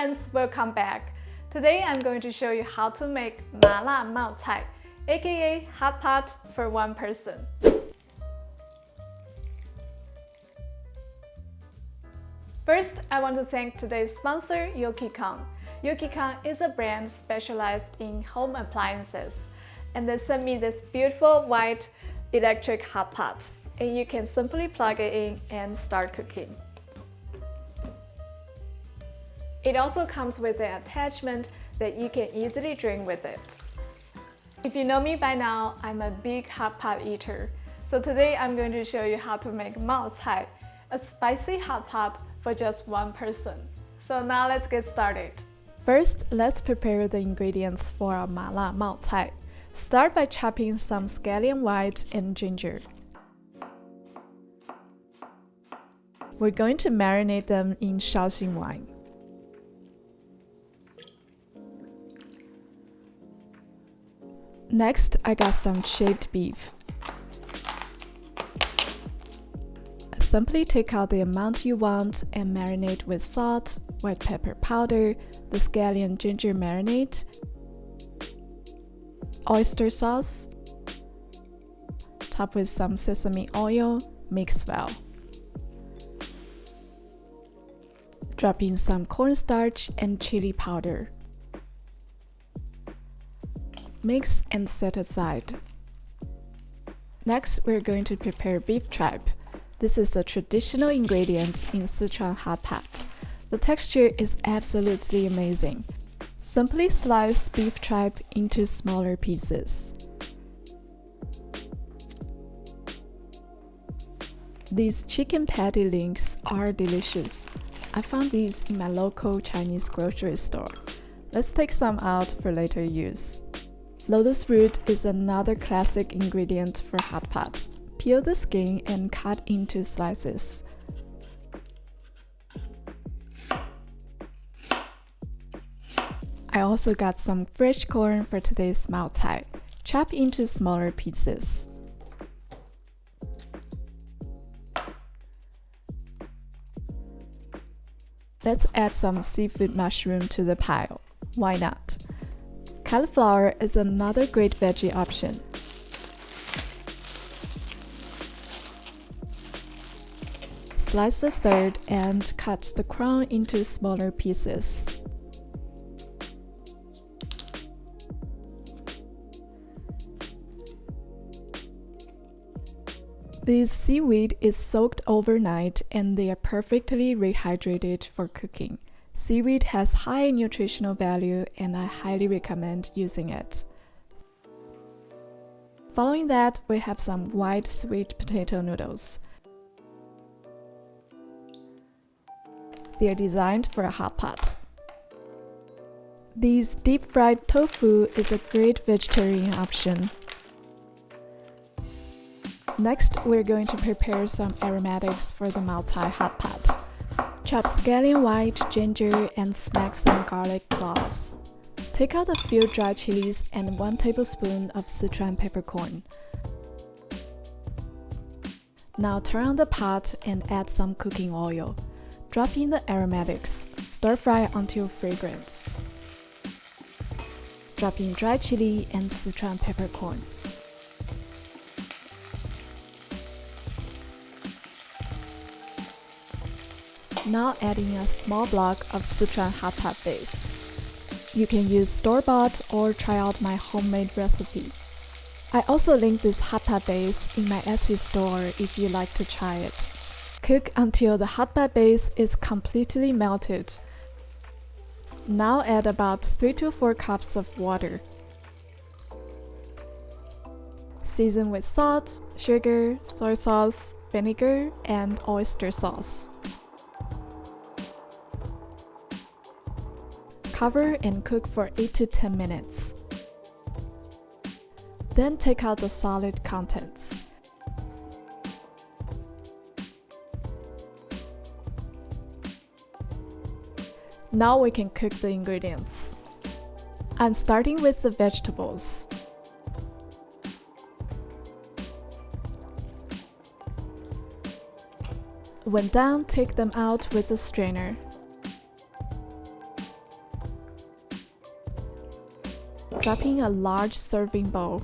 friends, welcome back. Today I'm going to show you how to make Mao Cai, aka hot pot for one person. First, I want to thank today's sponsor, YOKEKON. YOKEKON is a brand specialized in home appliances, and they sent me this beautiful white electric hot pot, and you can simply plug it in and start cooking. It also comes with an attachment that you can easily drink with it. If you know me by now, I'm a big hot pot eater, so today I'm going to show you how to make Mao Cai, a spicy hot pot for just one person. So now let's get started. First, let's prepare the ingredients for our Mao Cai. Start by chopping some scallion white and ginger. We're going to marinate them in Scallion wine. Next, I got some shaved beef. Simply take out the amount you want and marinate with salt, white pepper powder, the scallion ginger marinade, oyster sauce, top with some sesame oil, mix well. Drop in some cornstarch and chili powder. Mix and set aside. Next, we're going to prepare beef tripe. This is a traditional ingredient in Sichuan hot pot. The texture is absolutely amazing. Simply slice beef tripe into smaller pieces. These chicken patty links are delicious. I found these in my local Chinese grocery store. Let's take some out for later use. Lotus root is another classic ingredient for hot pots. Peel the skin and cut into slices. I also got some fresh corn for today's Mao Cai. Chop into smaller pieces. Let's add some seafood mushroom to the pile. Why not? Cauliflower is another great veggie option. Slice a third and cut the crown into smaller pieces. This seaweed is soaked overnight and they are perfectly rehydrated for cooking. Seaweed has high nutritional value and I highly recommend using it. Following that, we have some white sweet potato noodles. They are designed for a hot pot. These deep-fried tofu is a great vegetarian option. Next, we're going to prepare some aromatics for the Mao Cai hot pot. Chop scallion white, ginger, and smack some garlic cloves. Take out a few dry chilies and 1 tablespoon of Sichuan peppercorn. Now turn on the pot and add some cooking oil. Drop in the aromatics. Stir fry until fragrant. Drop in dry chili and Sichuan peppercorn. Now add in a small block of Sichuan hot pot base. You can use store-bought or try out my homemade recipe. I also link this hot pot base in my Etsy store if you like to try it. Cook until the hot pot base is completely melted. Now add about 3 to 4 cups of water. Season with salt, sugar, soy sauce, vinegar, and oyster sauce. Cover and cook for 8 to 10 minutes. Then take out the solid contents. Now we can cook the ingredients. I'm starting with the vegetables. When done, take them out with a strainer. Drop in a large serving bowl.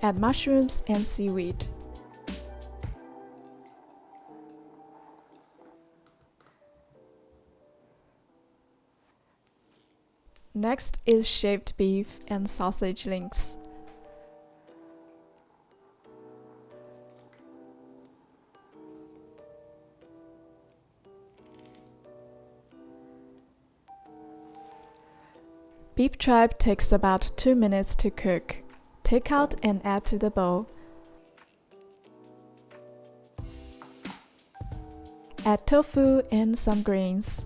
Add mushrooms and seaweed. Next is shaved beef and sausage links. Beef tripe takes about 2 minutes to cook. Take out and add to the bowl. Add tofu and some greens.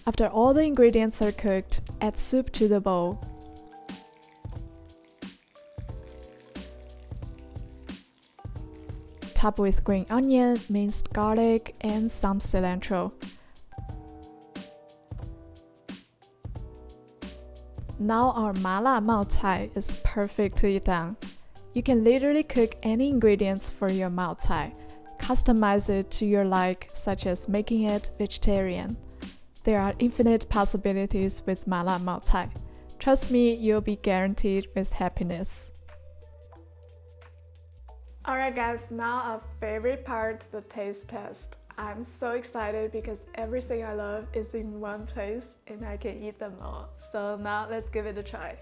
After all the ingredients are cooked, add soup to the bowl. Top with green onion, minced garlic, and some cilantro. Now our mala Mao Cai is perfectly done. You can literally cook any ingredients for your Mao Cai. Customize it to your like, such as making it vegetarian. There are infinite possibilities with mala Mao Cai. Trust me, you'll be guaranteed with happiness. Alright guys, now our favorite part, the taste test. I'm so excited because everything I love is in one place and I can eat them all. So now let's give it a try.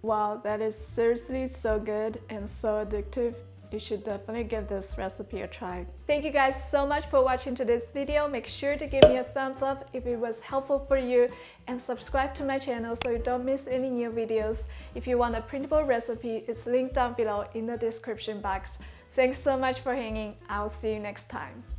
Wow, that is seriously so good and so addictive. You should definitely give this recipe a try. Thank you guys so much for watching today's video. Make sure to give me a thumbs up if it was helpful for you and subscribe to my channel so you don't miss any new videos. If you want a printable recipe, it's linked down below in the description box. Thanks so much for hanging. I'll see you next time.